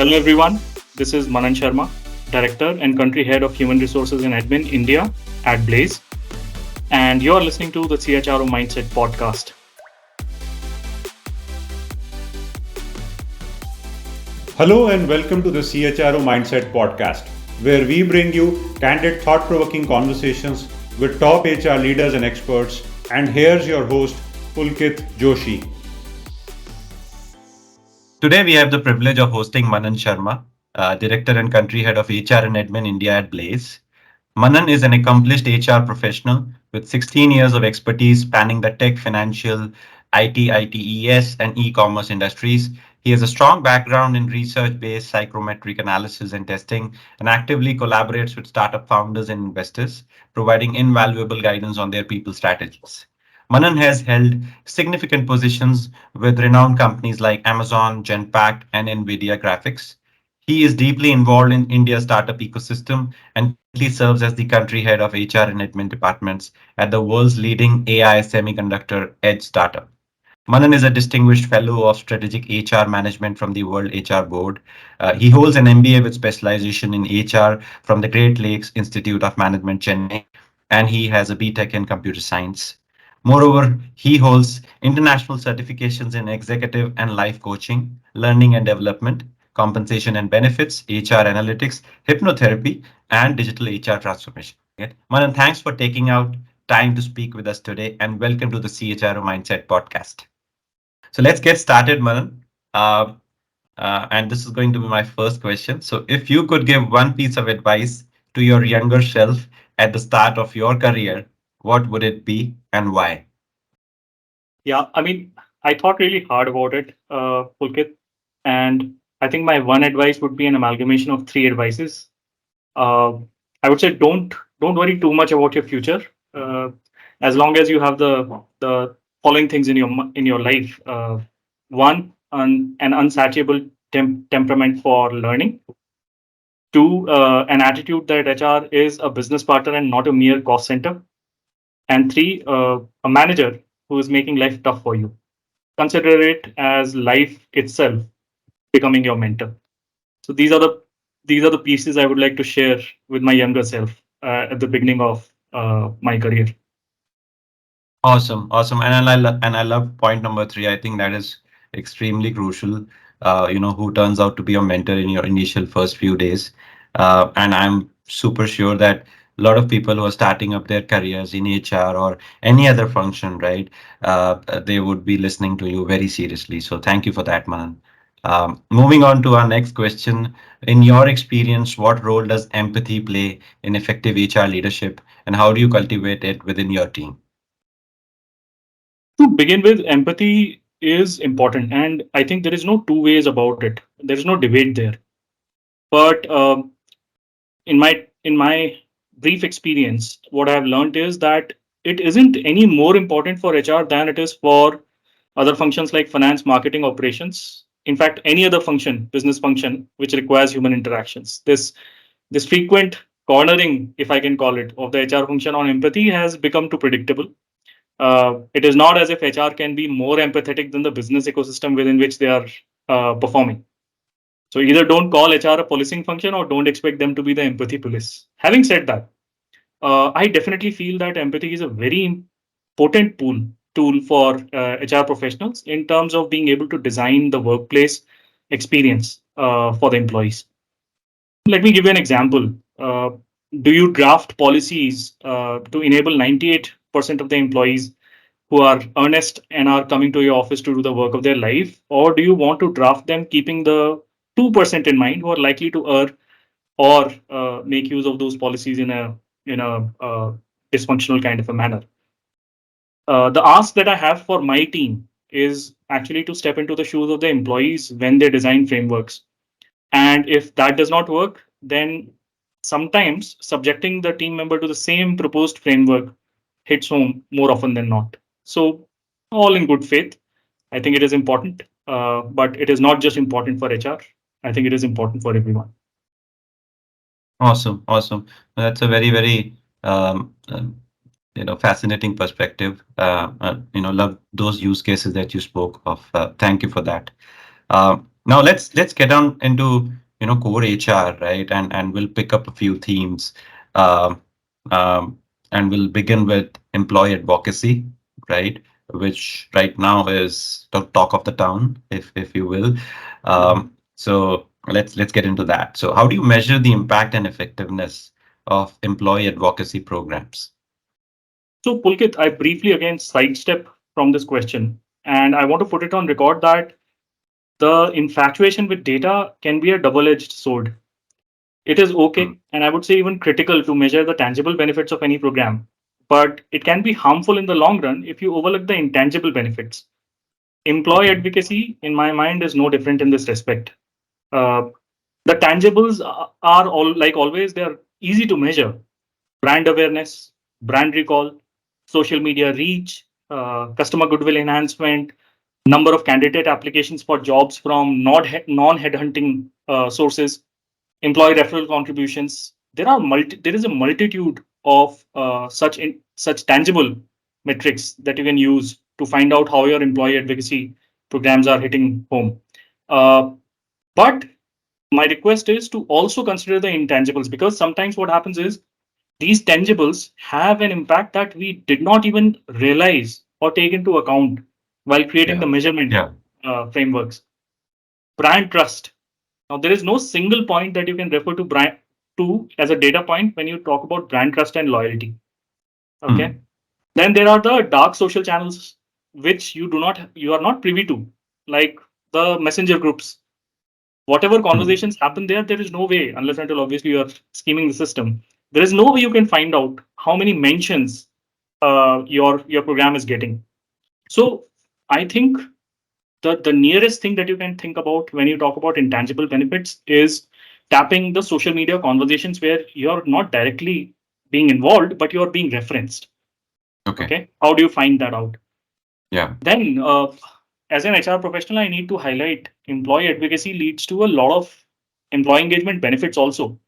Hello everyone, this is Manan Sharma, Director and Country Head of Human Resources and Admin India at Blaze, and you're listening to the CHRO Mindset podcast. Hello and welcome to the CHRO Mindset podcast, where we bring you candid, thought-provoking conversations with top HR leaders and experts. And here's your host, Pulkit Joshi. Today, we have the privilege of hosting Manan Sharma, Director and Country Head of HR and Admin India at Blaze. Manan is an accomplished HR professional with 16 years of expertise spanning the tech, financial, IT, ITES, and e-commerce industries. He has a strong background in research-based psychometric analysis and testing and actively collaborates with startup founders and investors, providing invaluable guidance on their people strategies. Manan has held significant positions with renowned companies like Amazon, Genpact, and NVIDIA Graphics. He is deeply involved in India's startup ecosystem and currently serves as the country head of HR and admin departments at the world's leading AI semiconductor edge startup. Manan is a distinguished fellow of strategic HR management from the World HR Board. He holds an MBA with specialization in HR from the Great Lakes Institute of Management, Chennai, and he has a BTech in computer science. Moreover, he holds international certifications in executive and life coaching, learning and development, compensation and benefits, HR analytics, hypnotherapy, and digital HR transformation. Okay. Manan, thanks for taking out time to speak with us today, and welcome to the CHRO Mindset podcast. So let's get started, Manan. And this is going to be my first question. So if you could give one piece of advice to your younger self at the start of your career, what would it be and why? Yeah, I thought really hard about it, Pulkit, and I think my one advice would be an amalgamation of three advices. Uh, I would say don't worry too much about your future, uh, as long as you have the following things in your life. One, an unsatiable temperament for learning. Two, an attitude that HR is a business partner and not a mere cost center. And three, a manager who is making life tough for you. Consider it as life itself becoming your mentor. So these are the pieces I would like to share with my younger self at the beginning of my career. Awesome, and I love point number three. I think that is extremely crucial. Who turns out to be a mentor in your initial first few days, and I'm super sure that a lot of people who are starting up their careers in HR or any other function, right? They would be listening to you very seriously. So thank you for that, man. Moving on to our next question. In your experience, what role does empathy play in effective HR leadership, and how do you cultivate it within your team? To begin with, empathy is important, and I think there is no two ways about it. There is no debate there. But in my brief experience, what I've learned is that it isn't any more important for HR than it is for other functions like finance, marketing, operations. In fact, any other function, business function, which requires human interactions. This frequent cornering, if I can call it, of the HR function on empathy has become too predictable. It is not as if HR can be more empathetic than the business ecosystem within which they are performing. So either don't call HR a policing function or don't expect them to be the empathy police. Having said that, I definitely feel that empathy is a very potent tool for HR professionals in terms of being able to design the workplace experience for the employees. Let me give you an example. Do you draft policies to enable 98% of the employees who are earnest and are coming to your office to do the work of their life, or do you want to draft them keeping the 2% in mind who are likely to err or make use of those policies in a dysfunctional kind of a manner? The ask that I have for my team is actually to step into the shoes of the employees when they design frameworks. And if that does not work, then sometimes subjecting the team member to the same proposed framework hits home more often than not. So, all in good faith, I think it is important, but it is not just important for HR. I think it is important for everyone. Awesome. That's a very fascinating perspective. Love those use cases that you spoke of. Thank you for that. Now let's get on into core HR, right? And we'll pick up a few themes, um, um, and we'll begin with employee advocacy, right? Which right now is the talk of the town, if you will. So let's get into that. So how do you measure the impact and effectiveness of employee advocacy programs? So, Pulkit, I briefly again sidestep from this question, and I want to put it on record that the infatuation with data can be a double edged sword. It is Mm, okay, and I would say even critical to measure the tangible benefits of any program, but it can be harmful in the long run if you overlook the intangible benefits. Employee okay. advocacy, in my mind, is no different in this respect. Uh, the tangibles are all like always, they are easy to measure: brand awareness, brand recall, social media reach, customer goodwill enhancement, number of candidate applications for jobs from non headhunting sources, employee referral contributions. There is a multitude of such tangible metrics that you can use to find out how your employee advocacy programs are hitting home. Uh, but my request is to also consider the intangibles, because sometimes what happens is these tangibles have an impact that we did not even realize or take into account while creating the Yeah. measurement Yeah. frameworks. Brand trust. Now, there is no single point that you can refer to brand to as a data point when you talk about brand trust and loyalty. Okay. Mm, Then there are the dark social channels which you are not privy to, like the messenger groups. Whatever mm, conversations happen there, there is no way, unless until obviously you are scheming the system. There is no way you can find out how many mentions your program is getting. So I think the nearest thing that you can think about when you talk about intangible benefits is tapping the social media conversations where you're not directly being involved, but you're being referenced. okay. Okay, how do you find that out? Yeah. Then, as an HR professional, I need to highlight employee advocacy leads to a lot of employee engagement benefits also.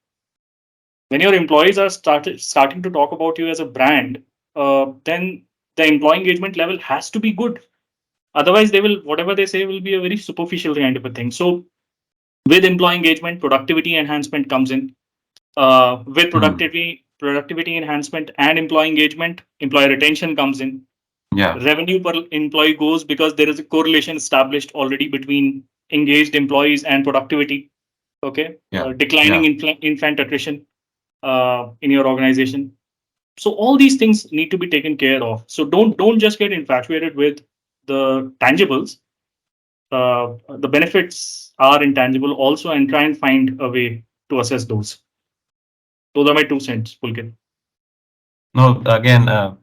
When your employees are starting to talk about you as a brand, then the employee engagement level has to be good. Otherwise, they will whatever they say will be a very superficial kind of a thing. So, with employee engagement, productivity enhancement comes in. With Mm, productivity enhancement and employee engagement, employee retention comes in. yeah. Revenue per employee goes because there is a correlation established already between engaged employees and productivity. Okay, Yeah. declining Yeah. infant attrition in your organization. So all these things need to be taken care of. So don't just get infatuated with the tangibles. The benefits are intangible also, and try and find a way to assess those. Those are my 2 cents, Pulkit. No, again, a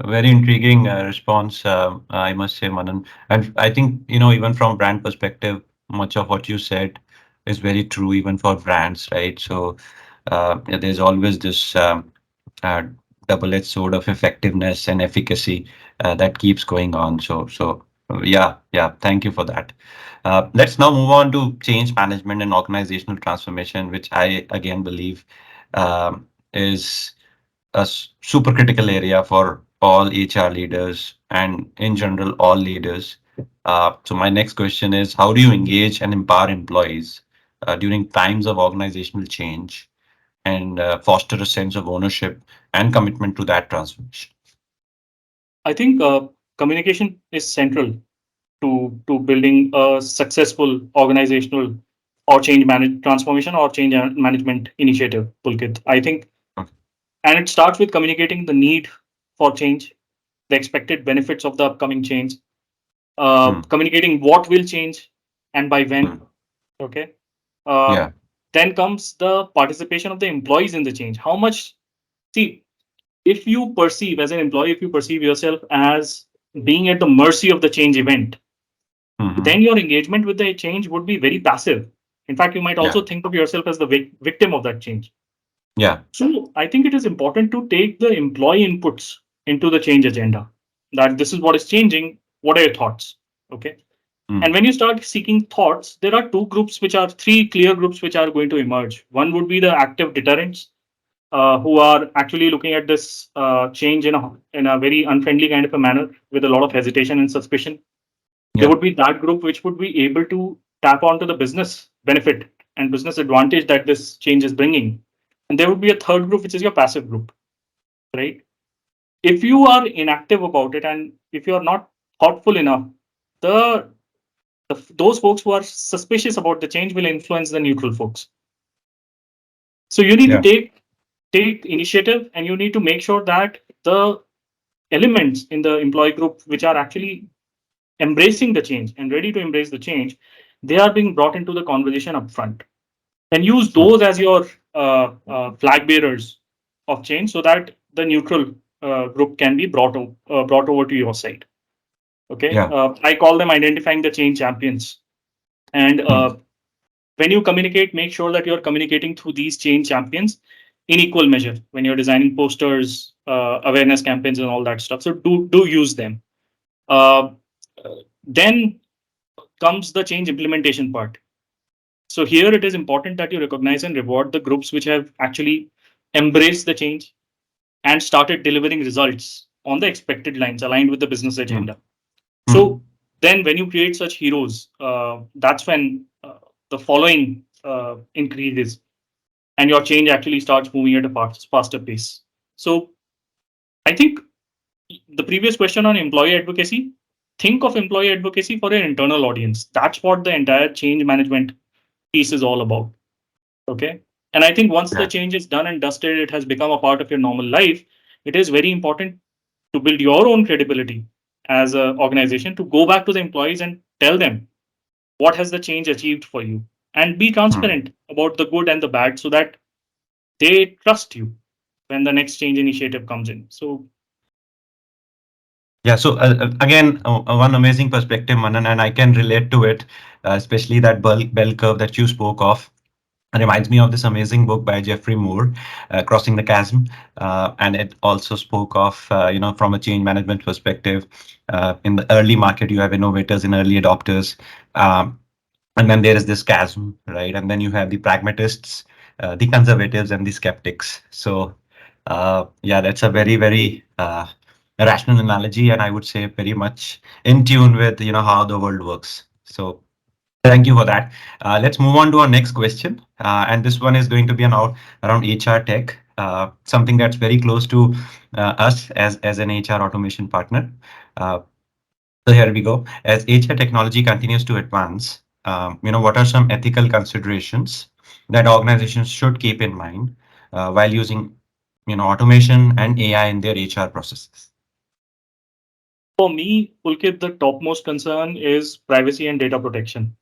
very intriguing response, I must say, Manan. And I think, even from brand perspective, much of what you said is very true, even for brands, right? So yeah, there's always this uh, double-edged sword of effectiveness and efficacy that keeps going on. Yeah, yeah. Thank you for that. Let's now move on to change management and organizational transformation, which I again believe is a super critical area for all HR leaders and in general all leaders. So my next question is, how do you engage and empower employees during times of organizational change and foster a sense of ownership and commitment to that transformation? I think communication is central to building a successful organizational or transformation or change management initiative, Pulkit. I think, Okay. and it starts with communicating the need for change, the expected benefits of the upcoming change, Hmm. communicating what will change and by when. Hmm. Okay. Uh, Yeah. then comes the participation of the employees in the change. How much, see, if you perceive as an employee, if you perceive yourself as being at the mercy of the change event, Hmm. then your engagement with the change would be very passive. In fact, you might Yeah. also think of yourself as the victim of that change. Yeah. So I think it is important to take the employee inputs into the change agenda. That this is what is changing. What are your thoughts? Okay. And Hmm. when you start seeking thoughts, there are three clear groups which are going to emerge. One would be the active deterrents, who are actually looking at this change in a very unfriendly kind of a manner with a lot of hesitation and suspicion. There Yeah. would be that group which would be able to tap onto the business benefit and business advantage that this change is bringing. And there would be a third group, which is your passive group, right? If you are inactive about it and if you are not thoughtful enough, the, those folks who are suspicious about the change will influence the neutral folks. So you need to Yeah. take initiative, and you need to make sure that the elements in the employee group which are actually embracing the change and ready to embrace the change, they are being brought into the conversation upfront, and use True. those as your flag bearers of change, so that the neutral group can be brought over to your side. Okay, Yeah. I call them identifying the change champions. And Mm. when you communicate, make sure that you're communicating through these change champions in equal measure when you're designing posters, awareness campaigns, and all that stuff. So do use them. Uh, then comes the change implementation part. So here it is important that you recognize and reward the groups which have actually embraced the change and started delivering results on the expected lines aligned with the business Mm. agenda. Mm. So then, when you create such heroes, that's when the following increases and your change actually starts moving at a faster pace. So I think the previous question on employee advocacy, think of employee advocacy for an internal audience. That's what the entire change management piece is all about. Okay. And I think once the Yeah. change is done and dusted, it has become a part of your normal life. It is very important to build your own credibility as an organization to go back to the employees and tell them what has the change achieved for you, and be Mm. transparent about the good and the bad, so that they trust you when the next change initiative comes in. So Yeah. So again, one amazing perspective, Manan, and I can relate to it, especially that bell curve that you spoke of. Reminds me of this amazing book by Jeffrey Moore, Crossing the Chasm, and it also spoke of from a change management perspective. In the early market, you have innovators and early adopters, um, and then there is this chasm, right? And then you have the pragmatists, the conservatives, and the skeptics. So yeah, that's a very rational analogy, and I would say very much in tune with how the world works. So thank you for that. Let's move on to our next question. And this one is going to be around HR tech, something that's very close to us as an HR automation partner. Uh, so here we go. As HR technology continues to advance, what are some ethical considerations that organizations should keep in mind while using, automation and AI in their HR processes? for me, Pulkit, the topmost concern is privacy and data protection.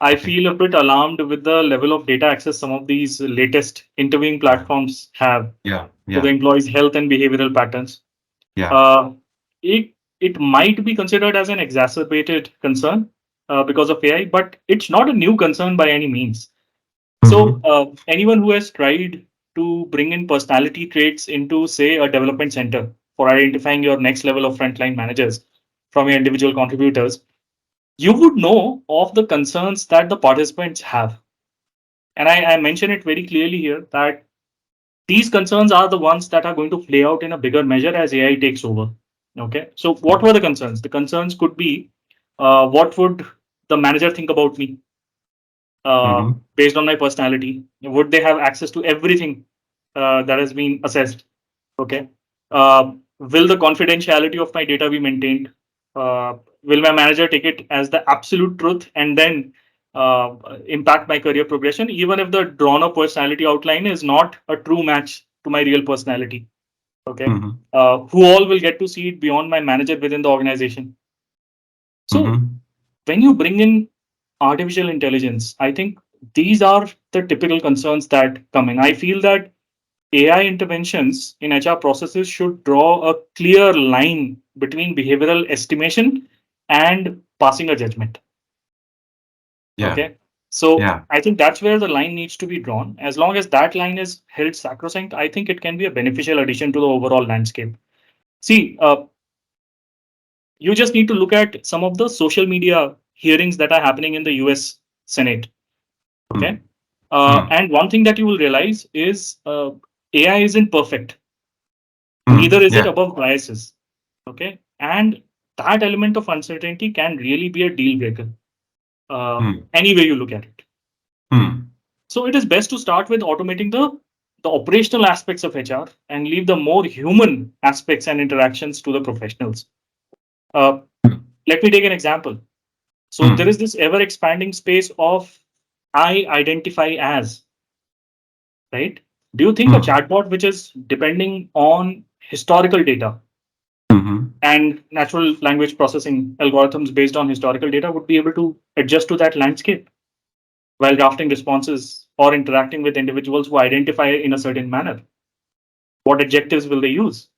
I Okay. feel a bit alarmed with the level of data access some of these latest interviewing Yeah. platforms have Yeah. to the Yeah. employees' health and behavioral patterns. Yeah. Uh, it might be considered as an exacerbated concern because of AI, but it's not a new concern by any means. So, Mm-hmm. anyone who has tried to bring in personality traits into, say, a development center for identifying your next level of frontline managers from your individual contributors, you would know of the concerns that the participants have. And I mention it very clearly here that these concerns are the ones that are going to play out in a bigger measure as AI takes over. Okay. So, what were the concerns? The concerns could be what would the manager think about me Mm-hmm. based on my personality? Would they have access to everything that has been assessed? Okay. Will the confidentiality of my data be maintained? Will my manager take it as the absolute truth and then impact my career progression, even if the drawn up personality outline is not a true match to my real personality? Okay. Mm-hmm. Who all will get to see it beyond my manager within the organization? So, Mm-hmm. when you bring in artificial intelligence, I think these are the typical concerns that come in. I feel that AI interventions in HR processes should draw a clear line between behavioral estimation and passing a judgment. Yeah. Okay. So Yeah. I think that's where the line needs to be drawn. As long as that line is held sacrosanct, I think it can be a beneficial addition to the overall landscape. See, you just need to look at some of the social media hearings that are happening in the US Senate. Okay. Mm. Mm. And one thing that you will realize is AI isn't perfect, neither Mm. is it Yeah. above biases. Okay. And that element of uncertainty can really be a deal breaker. any way you look at it. Hmm. So it is best to start with automating the operational aspects of HR and leave the more human aspects and interactions to the professionals. Uh, Let me take an example. So there is Hmm. this ever expanding space of I identify as, right? Do you think a Hmm. chatbot which is depending on historical data Hmm. and natural language processing algorithms based on historical data would be able to adjust to that landscape while drafting responses or interacting with individuals who identify in a certain manner? What adjectives will they use,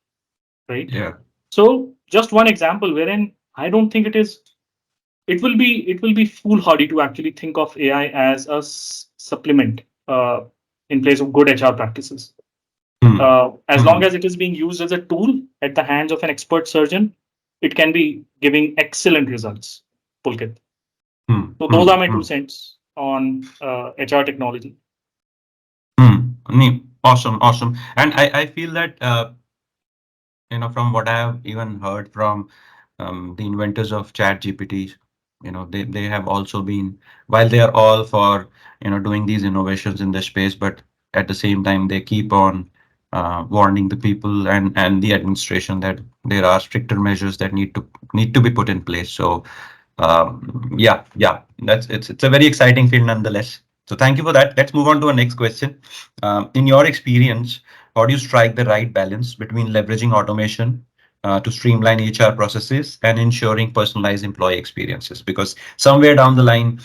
right? Yeah. So just one example wherein I don't think it will be foolhardy to actually think of AI as a supplement in place of good HR practices. Hmm. As long Hmm. as it is being used as a tool at the hands of an expert surgeon, it can be giving excellent results. Pulkit. Hmm. So those Hmm. are my two Hmm. cents on HR technology. Awesome, awesome. And I feel that from what I have even heard from the inventors of Chat GPT, they have also been, while they are all for doing these innovations in the space, but at the same time they keep on warning the people and the administration that there are stricter measures that need to be put in place. So yeah, it's a very exciting field nonetheless. So thank you for that. Let's move on to our next question. In your experience, how do you strike the right balance between leveraging automation to streamline HR processes and ensuring personalized employee experiences? Because somewhere down the line,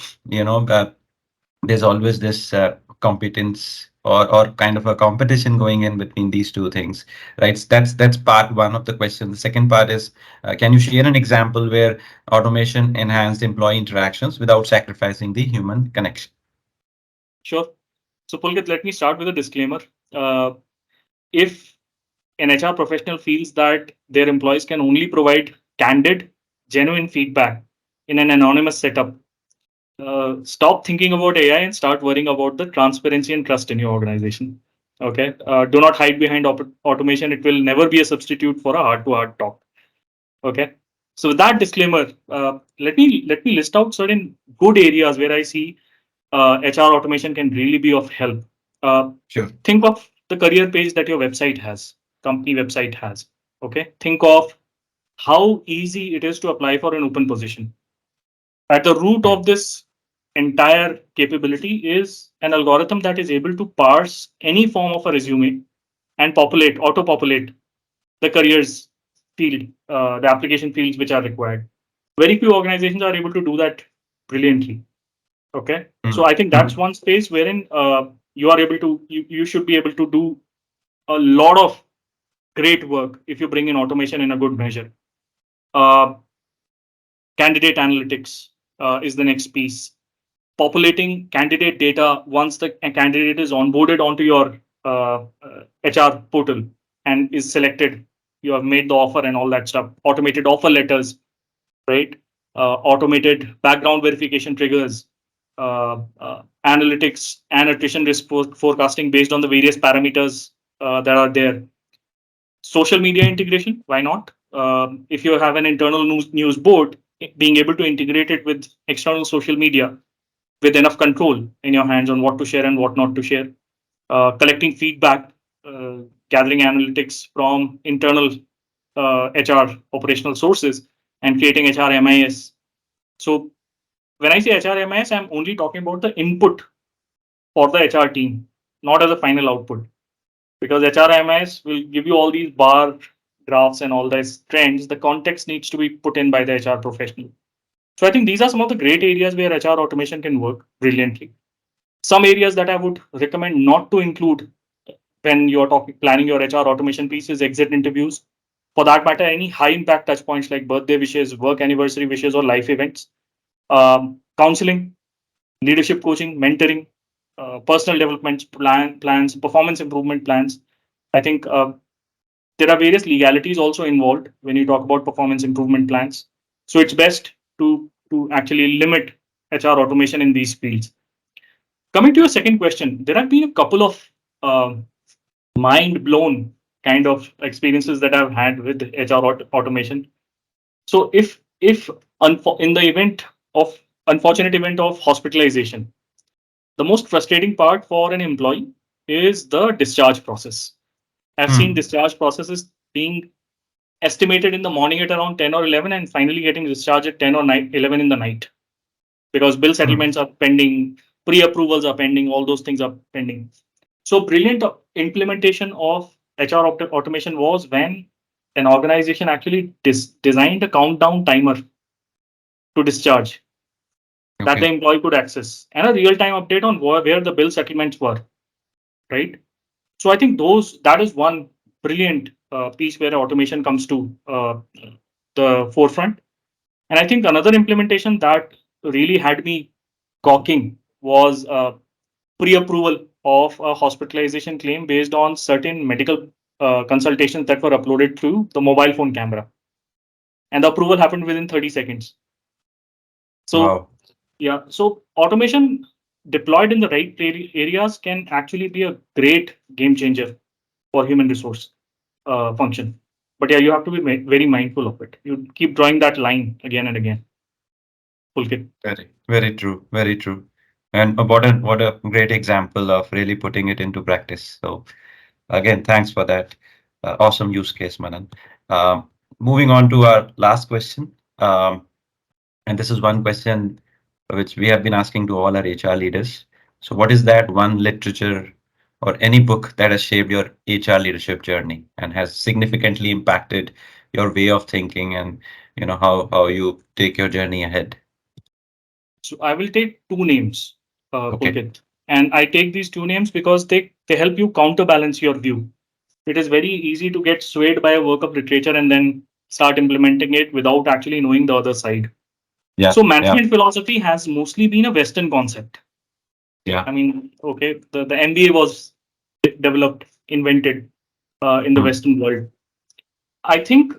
there's always this competence or kind of a competition going in between these two things, right? So that's part one of the question. The second part is, can you share an example where automation enhanced employee interactions without sacrificing the human connection? Sure. So Pulkit, let me start with a disclaimer. Uh, if an HR professional feels that their employees can only provide candid, genuine feedback in an anonymous setup, stop thinking about AI and start worrying about the transparency and trust in your organization. Okay. Do not hide behind automation. It will never be a substitute for a heart-to-heart talk. Okay. So with that disclaimer, let me list out certain good areas where I see HR automation can really be of help. Uh, Sure. think of the career page that your website has, company website has. Okay. Think of how easy it is to apply for an open position. At the root of this entire capability is an algorithm that is able to parse any form of a resume and auto populate the careers field, the application fields which are required. Very few organizations are able to do that brilliantly. Okay. So I think that's Mm-hmm. one space wherein you should be able to do a lot of great work if you bring in automation in a good measure. Uh, Candidate analytics is the next piece. Populating candidate data once the candidate is onboarded onto your HR portal and is selected. You have made the offer and all that stuff. Automated offer letters, right? Automated background verification triggers, analytics and attrition risk forecasting based on the various parameters that are there. Social media integration, why not? If you have an internal news board, being able to integrate it with external social media with enough control in your hands on what to share and what not to share. Collecting feedback, gathering analytics from internal HR operational sources, and creating HRMIS. So when I say HRMIS, I'm only talking about the input for the HR team, not as a final output. Because HRMIS will give you all these bar graphs and all these trends. The context needs to be put in by the HR professional. So I think these are some of the great areas where HR automation can work brilliantly. Some areas that I would recommend not to include when you're planning your HR automation piece is exit interviews. For that matter, any high impact touch points like birthday wishes, work anniversary wishes, or life events. Counseling, leadership coaching, mentoring, personal development plans, performance improvement plans. I think there are various legalities also involved when you talk about performance improvement plans. So it's best to actually limit HR automation in these fields. Coming to your second question, there have been a couple of mind blown kind of experiences that I've had with HR automation. So if in the event of unfortunate event of hospitalization. The most frustrating part for an employee is the discharge process. I've seen Hmm. discharge processes being estimated in the morning at around 10 or 11 and finally getting discharged at 10 or 9, 11 in the night because bill Hmm. settlements are pending, pre-approvals are pending, all those things are pending. So brilliant implementation of HR automation was when an organization actually designed a countdown timer to discharge that the Okay. employee could access and a real-time update on where the bill settlements were, right? So I think that is one brilliant piece where automation comes to the forefront. And I think another implementation that really had me gawking was pre-approval of a hospitalization claim based on certain medical consultations that were uploaded through the mobile phone camera, and the approval happened within 30 seconds. So Wow. yeah, so automation deployed in the right areas can actually be a great game changer for human resource function. But yeah, you have to be very mindful of it. You keep drawing that line again and again. Pulkit. Very, very true. Very true. And what a great example of really putting it into practice. So again, thanks for that awesome use case, Manan. Moving on to our last question. And this is one question which we have been asking to all our HR leaders. So, what is that one literature or any book that has shaped your HR leadership journey and has significantly impacted your way of thinking and how you take your journey ahead? So I will take two names, Okay. Pulkit, and I take these two names because they help you counterbalance your view. It is very easy to get swayed by a work of literature and then start implementing it without actually knowing the other side. Yeah. So Yeah. management philosophy has mostly been a Western concept. Yeah. I mean, okay, the MBA was developed, invented in the Hmm. Western world. I think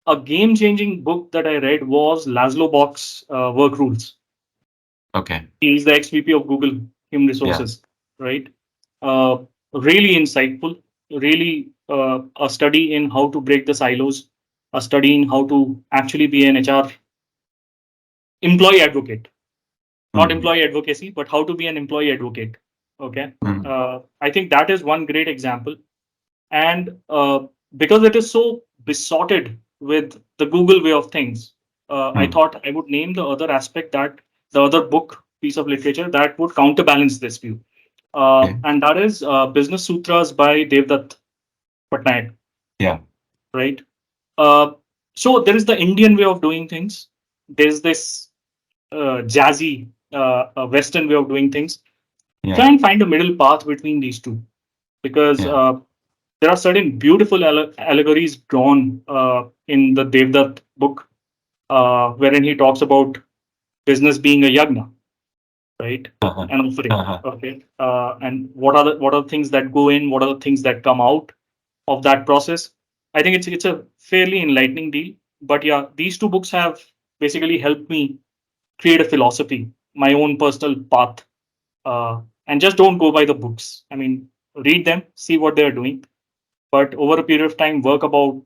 a game-changing book that I read was Laszlo Bock's Work Rules. Okay. He is the ex-VP of Google Human Yeah. Resources, right? Uh, really insightful, really a study in how to break the silos, a study in how to actually be an HR employee advocate, not Hmm. employee advocacy, but how to be an employee advocate. Okay. Hmm. I think that is one great example. And because it is so besotted with the Google way of things, I Hmm. thought I would name the other aspect that the other book piece of literature that would counterbalance this view. Okay. And that is Business Sutras by Devdutt Patnaik, Yeah. right? Uh, so there is the Indian way of doing things. There's this jazzy Western way of doing things. Yeah. Try and find a middle path between these two because Yeah. there are certain beautiful allegories drawn in the Devdutt book, wherein he talks about business being a yagna, right? Uh-huh. An offering. Uh-huh. Okay. And what are the things that go in? What are the things that come out of that process? I think it's a fairly enlightening deal. But yeah, these two books have basically helped me create a philosophy, my own personal path, and just don't go by the books. I mean, read them, see what they're doing, but over a period of time, work about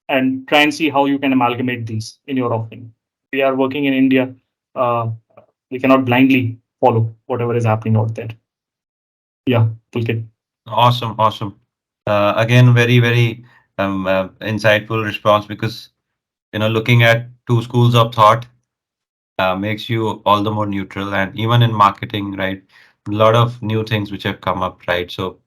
and try and see how you can amalgamate these in your offering. We are working in India. Uh, we cannot blindly follow whatever is happening out there. Yeah, Pulkit. Awesome. Awesome. Again, very, very insightful response because looking at two schools of thought makes you all the more neutral. And even in marketing, right, a lot of new things which have come up, right? So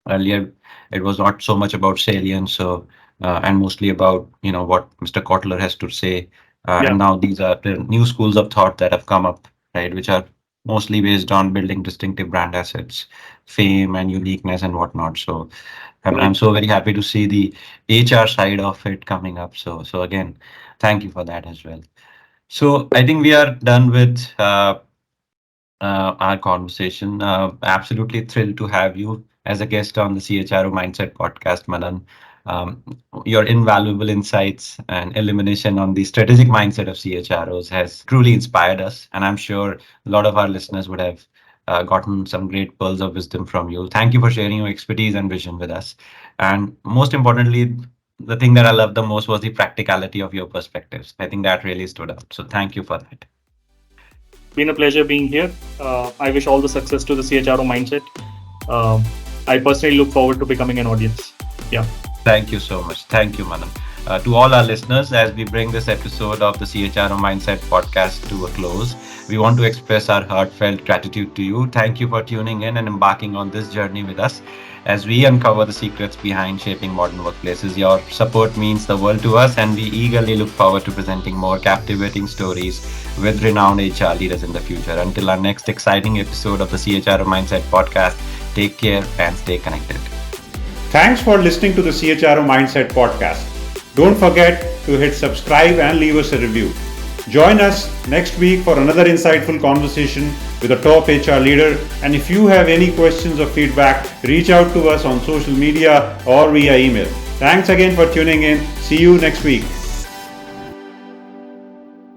earlier, it was not so much about salience, so and mostly about what Mr. Kotler has to say. And Yeah, now these are the new schools of thought that have come up, right, which are mostly based on building distinctive brand assets, fame, and uniqueness and whatnot. So I'm right. so very happy to see the HR side of it coming up. So again, thank you for that as well. So I think we are done with our conversation. Absolutely thrilled to have you as a guest on the CHRO Mindset podcast, Manan. Um, your invaluable insights and illumination on the strategic mindset of CHROs has truly inspired us, and I'm sure a lot of our listeners would have gotten some great pearls of wisdom from you. Thank you for sharing your expertise and vision with us. And most importantly, the thing that I loved the most was the practicality of your perspectives. I think that really stood out. So thank you for that. been a pleasure being here. I wish all the success to the CHRO Mindset. Uh, I personally look forward to becoming an audience. Yeah. Thank you so much. Thank you, Manan. To all our listeners, as we bring this episode of the CHRO Mindset podcast to a close, we want to express our heartfelt gratitude to you. Thank you for tuning in and embarking on this journey with us as we uncover the secrets behind shaping modern workplaces. Your support means the world to us, and we eagerly look forward to presenting more captivating stories with renowned HR leaders in the future. Until our next exciting episode of the CHRO Mindset podcast, take care and stay connected. Thanks for listening to the CHRO Mindset podcast. Don't forget to hit subscribe and leave us a review. Join us next week for another insightful conversation with a top HR leader. And if you have any questions or feedback, reach out to us on social media or via email. Thanks again for tuning in. See you next week.